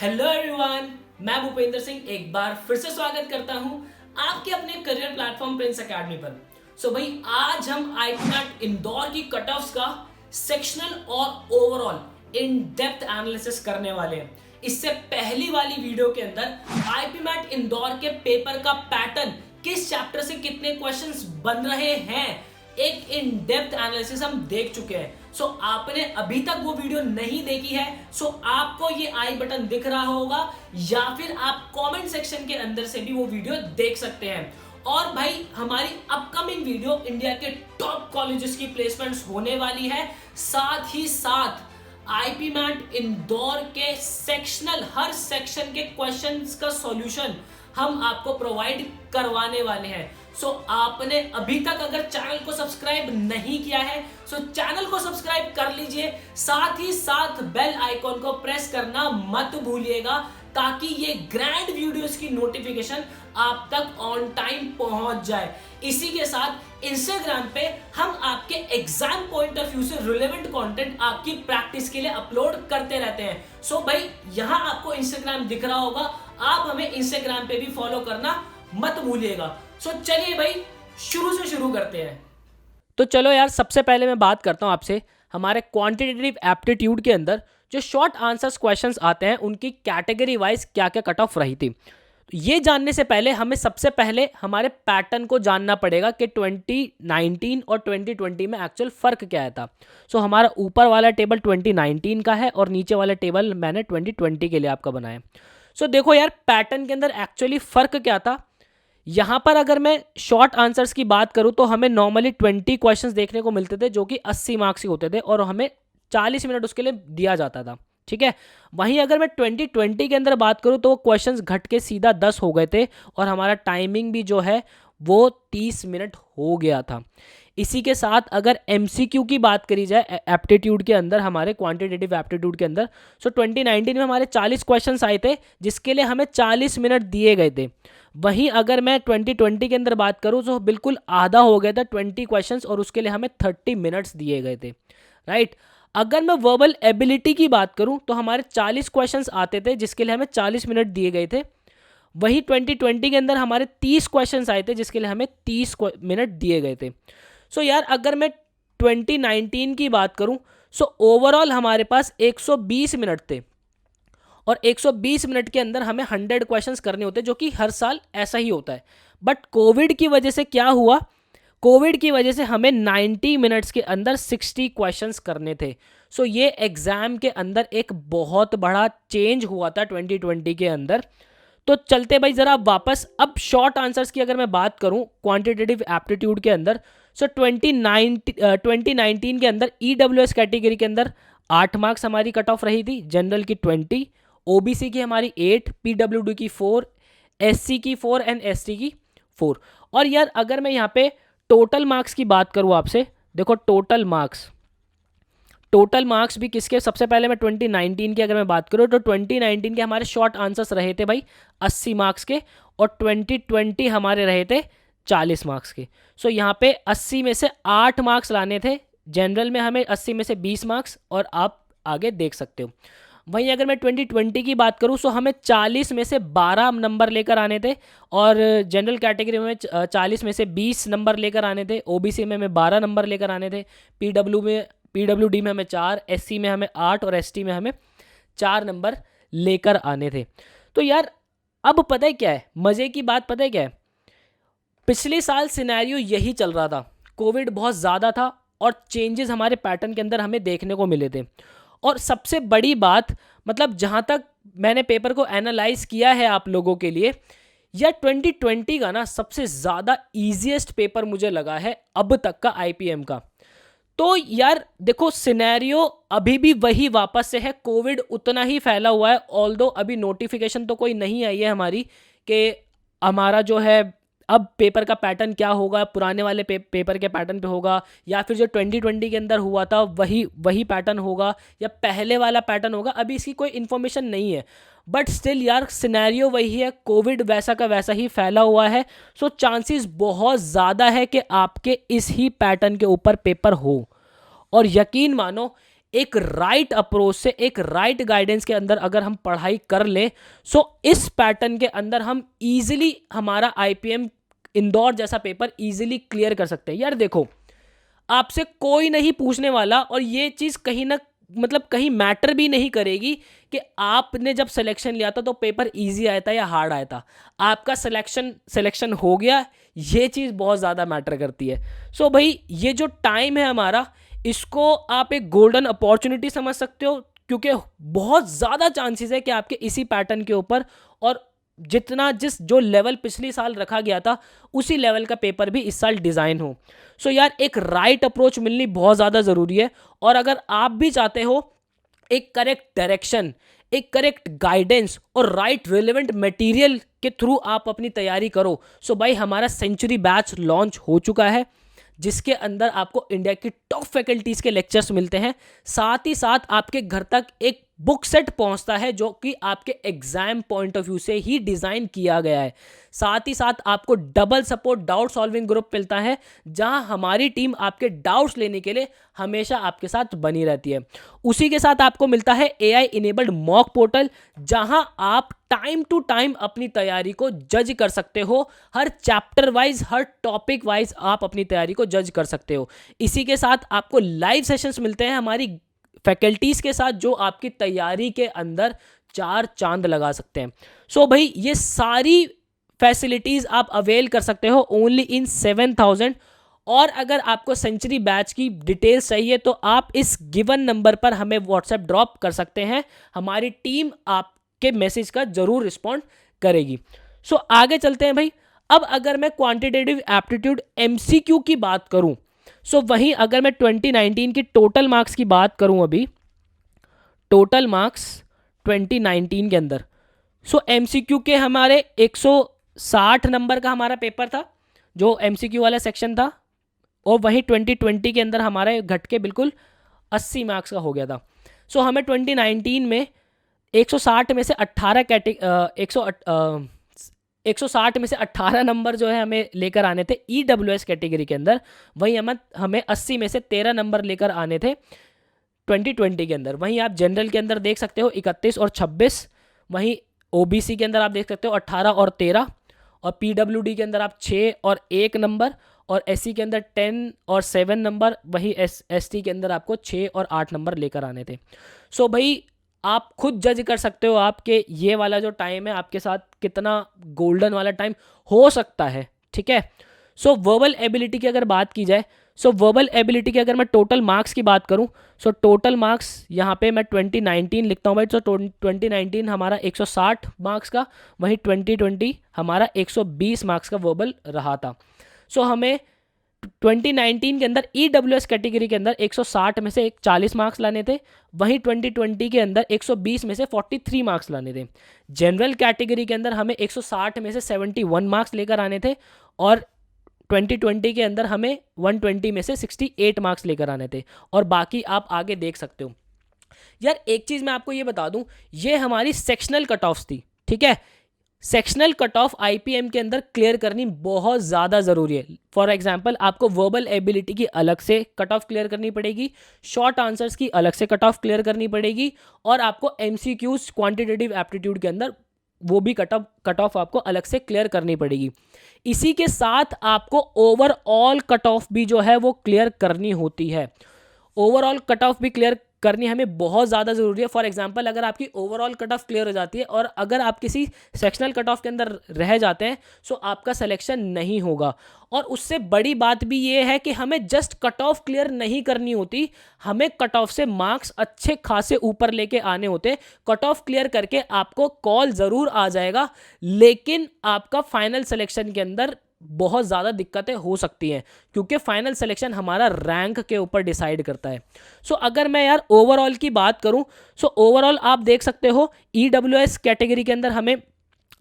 Hello everyone, मैं भूपेंद्र सिंह एक बार फिर से स्वागत करता हूं आपके अपने करियर प्लेटफॉर्म प्रिंस एकेडमी पर। भाई आज हम आईपीमैट इंदौर की कट ऑफ्स का सेक्शनल और ओवरऑल इन डेप्थ एनालिसिस करने वाले हैं। इससे पहली वाली वीडियो के अंदर आईपीमैट इंदौर के पेपर का पैटर्न, किस चैप्टर से कितने क्वेश्चंस बन रहे हैं, एक इन डेप्थ एनालिसिस हम देख चुके हैं। आपने अभी तक वो वीडियो नहीं देखी है, आपको ये आई बटन दिख रहा होगा या फिर आप कमेंट सेक्शन के अंदर से भी वो वीडियो देख सकते हैं। और भाई हमारी अपकमिंग वीडियो इंडिया के टॉप कॉलेजेस की प्लेसमेंट्स होने वाली है, साथ ही साथ आईपीमैट इंदौर के सेक्शनल हर सेक्शन के क्वेश्चंस का सॉल्यूशन हम आपको प्रोवाइड करवाने वाले हैं। आपने अभी तक अगर चैनल को सब्सक्राइब नहीं किया है चैनल को सब्सक्राइब कर लीजिए, साथ ही साथ बेल आइकॉन को प्रेस करना मत भूलिएगा ताकि ये ग्रैंड वीडियोस की नोटिफिकेशन आप तक ऑन टाइम पहुंच जाए। इसी के साथ इंस्टाग्राम पे हम आपके एग्जाम पॉइंट ऑफ व्यू से रिलेवेंट कंटेंट आपकी प्रैक्टिस के लिए अपलोड करते रहते हैं। भाई यहां आपको इंस्टाग्राम दिख रहा होगा, आप हमें इंस्टाग्राम पे भी फॉलो करना मत भूलिएगा। चलिए भाई शुरू से शुरू करते हैं। तो चलो यार, सबसे पहले मैं बात करता हूं आपसे हमारे क्वांटिटेटिव एप्टीट्यूड के अंदर जो शॉर्ट आंसर्स क्वेश्चंस आते हैं उनकी कैटेगरी वाइज क्या क्या कट ऑफ रही थी। तो ये जानने से पहले हमें सबसे पहले हमारे पैटर्न को जानना पड़ेगा कि 2019 और 2020 में एक्चुअल फ़र्क क्या था। हमारा ऊपर वाला टेबल 2019 का है और नीचे वाला टेबल मैंने 2020 के लिए आपका बनाया। देखो यार, पैटर्न के अंदर एक्चुअली फ़र्क क्या था। यहाँ पर अगर मैं शॉर्ट आंसर्स की बात करूँ तो हमें नॉर्मली 20 क्वेश्चंस देखने को मिलते थे जो कि 80 मार्क्स के होते थे और हमें 40 मिनट उसके लिए दिया जाता था, ठीक है। वहीं अगर मैं 2020 के अंदर बात करूँ तो वो क्वेश्चंस घट के सीधा 10 हो गए थे और हमारा टाइमिंग भी जो है वो 30 मिनट हो गया था। इसी के साथ अगर MCQ की बात करी जाए एप्टीट्यूड के अंदर, हमारे क्वांटिटेटिव एप्टीट्यूड के अंदर, 2019 में हमारे 40 क्वेश्चंस आए थे जिसके लिए हमें 40 मिनट दिए गए थे। वहीं अगर मैं 2020 के अंदर बात करूं तो बिल्कुल आधा हो गया था 20 क्वेश्चंस और उसके लिए हमें 30 मिनट्स दिए गए थे, राइट। अगर मैं वर्बल एबिलिटी की बात करूं तो हमारे 40 क्वेश्चंस आते थे जिसके लिए हमें 40 मिनट दिए गए थे। वहीं 2020 के अंदर हमारे 30 क्वेश्चंस आए थे जिसके लिए हमें 30 मिनट दिए गए थे। यार अगर मैं 2019 की बात करूं ओवरऑल हमारे पास 120 मिनट थे और 120 मिनट के अंदर हमें 100 क्वेश्चंस करने होते, जो कि हर साल ऐसा ही होता है। बट कोविड की वजह से क्या हुआ, कोविड की वजह से हमें 90 मिनट्स के अंदर 60 क्वेश्चंस करने थे। ये एग्जाम के अंदर एक बहुत बड़ा चेंज हुआ था 2020 के अंदर। तो चलते भाई ज़रा वापस, अब शॉर्ट आंसर्स की अगर मैं बात करूं क्वांटिटेटिव एप्टीट्यूड के अंदर 2019 के अंदर EWS कैटेगरी के अंदर 8 मार्क्स हमारी कट ऑफ रही थी, जनरल की 20, OBC की हमारी 8, PWD की 4, SC की 4 एंड ST की 4। और यार अगर मैं यहाँ पे टोटल मार्क्स की बात करूँ आपसे, देखो टोटल मार्क्स भी किसके, सबसे पहले मैं 2019 की अगर मैं बात करूँ तो 2019 के हमारे शॉर्ट आंसर्स रहे थे भाई 80 मार्क्स के और 2020 हमारे रहे थे 40 मार्क्स के। यहाँ पे 80 में से 8 मार्क्स लाने थे, जनरल में हमें 80 में से 20 मार्क्स, और आप आगे देख सकते हो। वहीं अगर मैं 2020 की बात करूँ हमें 40 में से 12 नंबर लेकर आने थे और जनरल कैटेगरी में 40 में से 20 नंबर लेकर आने थे, OBC में हमें 12 नंबर लेकर आने थे, PWD में हमें 4, SC में हमें 8 और ST में हमें 4 नंबर लेकर आने थे। तो यार अब पता है क्या है मज़े की बात, पता है क्या है, पिछले साल सिनेरियो यही चल रहा था, कोविड बहुत ज़्यादा था और चेंजेस हमारे पैटर्न के अंदर हमें देखने को मिले थे। और सबसे बड़ी बात, मतलब जहाँ तक मैंने पेपर को एनालाइज किया है आप लोगों के लिए, या 2020 का ना सबसे ज़्यादा ईजीएस्ट पेपर मुझे लगा है अब तक का IPM का। तो यार देखो सिनेरियो अभी भी वही वापस से है, कोविड उतना ही फैला हुआ है, ऑल्दो अभी नोटिफिकेशन तो कोई नहीं आई है हमारी कि हमारा जो है अब पेपर का पैटर्न क्या होगा, पुराने वाले पेपर के पैटर्न पे होगा या फिर जो 2020 के अंदर हुआ था वही पैटर्न होगा या पहले वाला पैटर्न होगा, अभी इसकी कोई इन्फॉर्मेशन नहीं है। बट स्टिल यार सिनेरियो वही है, कोविड वैसा का वैसा ही फैला हुआ है। चांसेस बहुत ज़्यादा है कि आपके इस ही पैटर्न के ऊपर पेपर हो। और यकीन मानो एक राइट अप्रोच से, एक राइट गाइडेंस के अंदर अगर हम पढ़ाई कर लें, सो इस पैटर्न के अंदर हम इजीली हमारा आईपीएम इंदौर जैसा पेपर इजीली क्लियर कर सकते हैं। यार देखो, आपसे कोई नहीं पूछने वाला, और ये चीज़ कहीं ना मतलब कहीं मैटर भी नहीं करेगी कि आपने जब सिलेक्शन लिया था तो पेपर इजी आया था या हार्ड आया था। आपका सिलेक्शन हो गया, ये चीज़ बहुत ज़्यादा मैटर करती है। सो भाई, ये जो टाइम है हमारा, इसको आप एक गोल्डन अपॉर्चुनिटी समझ सकते हो, क्योंकि बहुत ज़्यादा चांसेस है कि आपके इसी पैटर्न के ऊपर, और जो लेवल पिछले साल रखा गया था उसी लेवल का पेपर भी इस साल डिज़ाइन हो। सो यार, एक राइट अप्रोच मिलनी बहुत ज़्यादा ज़रूरी है। और अगर आप भी चाहते हो एक करेक्ट डायरेक्शन, एक करेक्ट गाइडेंस और राइट रिलेवेंट मटेरियल के थ्रू आप अपनी तैयारी करो, सो भाई हमारा सेंचुरी बैच लॉन्च हो चुका है, जिसके अंदर आपको इंडिया की टॉप फैकल्टीज के लेक्चर्स मिलते हैं। साथ ही साथ आपके घर तक एक बुक सेट पहुंचता है जो कि आपके एग्जाम पॉइंट ऑफ व्यू से ही डिजाइन किया गया है। साथ ही साथ आपको double support doubt solving group मिलता है, जहां हमारी टीम आपके डाउट्स लेने के लिए हमेशा आपके साथ बनी रहती है। उसी के साथ आपको मिलता है एआई इनेबल्ड मॉक पोर्टल, जहां आप टाइम टू टाइम अपनी तैयारी को जज कर सकते हो। हर चैप्टर वाइज, हर टॉपिक वाइज आप अपनी तैयारी को जज कर सकते हो। इसी के साथ आपको लाइव सेशंस मिलते हैं हमारी फैकल्टीज के साथ, जो आपकी तैयारी के अंदर चार चांद लगा सकते हैं। सो भाई, ये सारी फैसिलिटीज आप अवेल कर सकते हो ओनली इन 7,000। और अगर आपको सेंचुरी बैच की डिटेल्स चाहिए तो आप इस गिवन नंबर पर हमें व्हाट्सएप ड्रॉप कर सकते हैं। हमारी टीम आपके मैसेज का जरूर रिस्पॉन्ड करेगी। सो आगे चलते हैं भाई। अब अगर मैं क्वांटिटेटिव एप्टीट्यूड एमसीक्यू की बात करूं, सो वहीं अगर मैं 2019 की टोटल मार्क्स की बात करूं, अभी टोटल मार्क्स 2019 के अंदर, सो एमसीक्यू के हमारे 160 नंबर का हमारा पेपर था, जो एमसीक्यू वाला सेक्शन था, और वहीं 2020 के अंदर हमारे घट के बिल्कुल 80 मार्क्स का हो गया था। सो हमें 2019 में 160 में से 160 में से 18 नंबर जो है हमें लेकर आने थे ईडब्ल्यूएस कैटेगरी के अंदर। वहीं हमें 80 में से 13 नंबर लेकर आने थे 2020 के अंदर। वहीं आप जनरल के अंदर देख सकते हो 31 और 26, वहीं ओबीसी के अंदर आप देख सकते हो 18 और 13, और पीडब्ल्यूडी के अंदर आप 6 और 1 नंबर, और एससी के अंदर 10 और 7 नंबर, वहीं एसटी के अंदर आपको 6 और 8 नंबर लेकर आने थे। सो भाई, आप खुद जज कर सकते हो आपके ये वाला जो टाइम है आपके साथ कितना गोल्डन वाला टाइम हो सकता है। ठीक है। सो वर्बल एबिलिटी की अगर बात की जाए, सो वर्बल एबिलिटी की अगर मैं टोटल मार्क्स की बात करूं, सो टोटल मार्क्स यहाँ पे मैं 2019 लिखता हूँ भाई। तो 2019 हमारा 160 मार्क्स का, वहीं 2020 हमारा 120 मार्क्स का वर्बल रहा था। सो हमें 2019 के अंदर ईडब्ल्यूएस कैटेगरी के अंदर 160 में से 40 मार्क्स लाने थे, वहीं 2020 के अंदर 120 में से 43 मार्क्स लाने थे। जनरल कैटेगरी के अंदर हमें 160 में से 71 मार्क्स लेकर आने थे, और 2020 के अंदर हमें 120 में से 68 मार्क्स लेकर आने थे, और बाकी आप आगे देख सकते हो। यार एक चीज़ मैं आपको ये बता दूं, ये हमारी सेक्शनल कट ऑफ्स थी। ठीक है। सेक्शनल कट ऑफ आईपीएम के अंदर क्लियर करनी बहुत ज़्यादा ज़रूरी है। फॉर एग्जांपल, आपको वर्बल एबिलिटी की अलग से कट ऑफ क्लियर करनी पड़ेगी, शॉर्ट आंसर्स की अलग से कट ऑफ क्लियर करनी पड़ेगी, और आपको एमसीक्यूज क्वांटिटेटिव एप्टीट्यूड के अंदर वो भी कट ऑफ आपको अलग से क्लियर करनी पड़ेगी। इसी के साथ आपको ओवरऑल कट ऑफ भी जो है वो क्लियर करनी होती है। ओवरऑल कट ऑफ भी क्लियर करनी हमें बहुत ज़्यादा ज़रूरी है। फॉर एग्जांपल, अगर आपकी ओवरऑल कट ऑफ क्लियर हो जाती है और अगर आप किसी सेक्शनल कट ऑफ के अंदर रह जाते हैं, सो आपका सिलेक्शन नहीं होगा। और उससे बड़ी बात भी ये है कि हमें जस्ट कट ऑफ क्लियर नहीं करनी होती, हमें कट ऑफ से मार्क्स अच्छे खासे ऊपर लेके आने होते। कट ऑफ क्लियर करके आपको कॉल ज़रूर आ जाएगा, लेकिन आपका फाइनल सिलेक्शन के अंदर बहुत ज़्यादा दिक्कतें हो सकती हैं, क्योंकि फाइनल सिलेक्शन हमारा रैंक के ऊपर डिसाइड करता है। सो अगर मैं यार ओवरऑल की बात करूं, सो ओवरऑल आप देख सकते हो ईडब्ल्यूएस कैटेगरी के अंदर हमें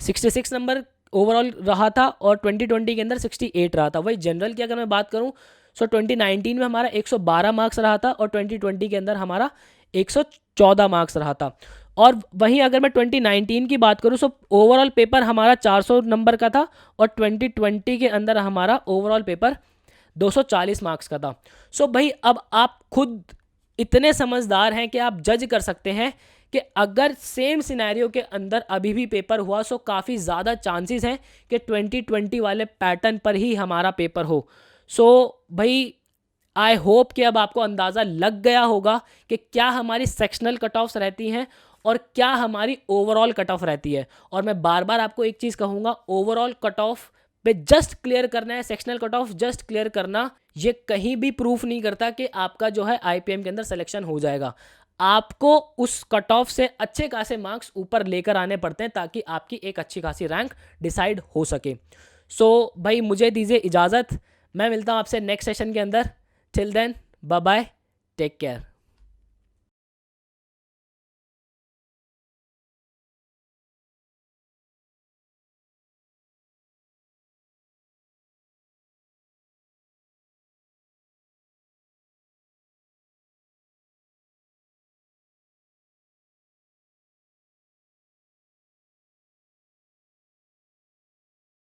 66 नंबर ओवरऑल रहा था, और 2020 के अंदर 68 रहा था। वही जनरल की अगर मैं बात करूं, सो 2019 में हमारा 112 मार्क्स रहा था, और 2020 के अंदर हमारा 114 मार्क्स रहा था। और वहीं अगर मैं 2019 की बात करूं, सो ओवरऑल पेपर हमारा 400 नंबर का था, और 2020 के अंदर हमारा ओवरऑल पेपर 240 मार्क्स का था। सो भाई, अब आप खुद इतने समझदार हैं कि आप जज कर सकते हैं कि अगर सेम सिनेरियो के अंदर अभी भी पेपर हुआ सो काफ़ी ज़्यादा चांसेस हैं कि 2020 वाले पैटर्न पर ही हमारा पेपर हो। सो भाई आई होप कि अब आपको अंदाज़ा लग गया होगा कि क्या हमारी सेक्शनल कट ऑफ्स रहती हैं और क्या हमारी ओवरऑल कट ऑफ रहती है। और मैं बार बार आपको एक चीज़ कहूँगा, ओवरऑल कट ऑफ पे जस्ट क्लियर करना है, sectional cut off just clear करना ये कहीं भी प्रूफ नहीं करता कि आपका जो है आईपीएम के अंदर सिलेक्शन हो जाएगा। आपको उस कट ऑफ से अच्छे खासे मार्क्स ऊपर लेकर आने पड़ते हैं ताकि आपकी एक अच्छी खासी रैंक डिसाइड हो सके। सो भाई मुझे दीजिए इजाज़त, मैं मिलता हूँ आपसे नेक्स्ट सेशन के अंदर। Till then bye bye, take care.